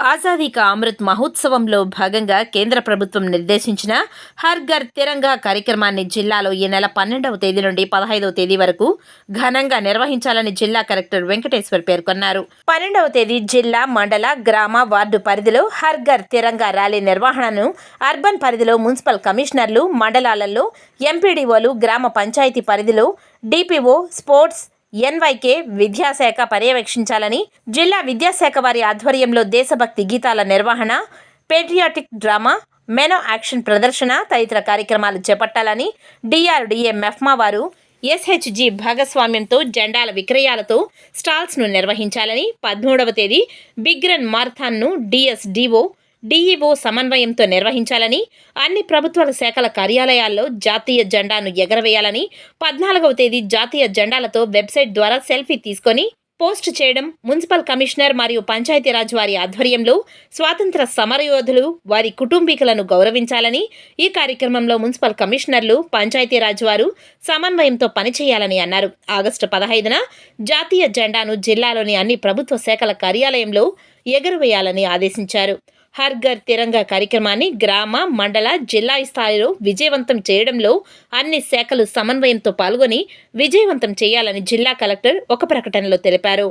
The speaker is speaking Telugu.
ఆజాదీ కా అమృత్ మహోత్సవంలో భాగంగా కేంద్ర ప్రభుత్వం నిర్దేశించిన హర్ ఘర్ తిరంగా కార్యక్రమాన్ని జిల్లాలో ఈ నెల 12వ తేదీ నుండి 15వ తేదీ వరకు ఘనంగా నిర్వహించాలని జిల్లా కలెక్టర్ వెంకటేశ్వర్ పేర్కొన్నారు. 12వ తేదీ జిల్లా, మండల, గ్రామ, వార్డు పరిధిలో హర్ ఘర్ తిరంగా ర్యాలీ నిర్వహణను అర్బన్ పరిధిలో మున్సిపల్ కమిషనర్లు, మండలాలలో ఎంపీడీఓలు, గ్రామ పంచాయతీ పరిధిలో డిపిఓ, స్పోర్ట్స్, ఎన్వైకే విద్యాశాఖ పర్యవేక్షించాలని, జిల్లా విద్యాశాఖ వారి ఆధ్వర్యంలో దేశభక్తి గీతాల నిర్వహణ, పేట్రియాటిక్ డ్రామా, మెనో యాక్షన్ ప్రదర్శన తదితర కార్యక్రమాలు చేపట్టాలని డిఆర్డీఏ మెఫ్మా వారు ఎస్హెచ్జి భాగస్వామ్యంతో జెండాల విక్రయాలతో స్టాల్స్ను నిర్వహించాలని, 13వ తేదీ బిగ్ రన్ మారథాన్ను డిఎస్డిఓ, డిఈఓ సమన్వయంతో నిర్వహించాలని, అన్ని ప్రభుత్వ శాఖల కార్యాలయాల్లో జాతీయ జెండాను ఎగరవేయాలని, 14వ తేదీ జాతీయ జెండాలతో వెబ్సైట్ ద్వారా సెల్ఫీ తీసుకొని పోస్ట్ చేయడం, మున్సిపల్ కమిషనర్ మరియు పంచాయతీరాజ్ వారి ఆధ్వర్యంలో స్వాతంత్ర సమరయోధులు, వారి కుటుంబీకులను గౌరవించాలని, ఈ కార్యక్రమంలో మున్సిపల్ కమిషనర్లు, పంచాయతీరాజ్ వారు సమన్వయంతో పనిచేయాలని అన్నారు. ఆగస్టు 15న జాతీయ జెండాను జిల్లాలోని అన్ని ప్రభుత్వ శాఖల కార్యాలయంలో ఎగురవేయాలని ఆదేశించారు. హర్ ఘర్ తిరంగా కార్యక్రమాన్ని గ్రామ, మండల, జిల్లా స్థాయిలో విజయవంతం చేయడంలో అన్ని శాఖలు సమన్వయంతో పాల్గొని విజయవంతం చేయాలని జిల్లా కలెక్టర్ ఒక ప్రకటనలో తెలిపారు.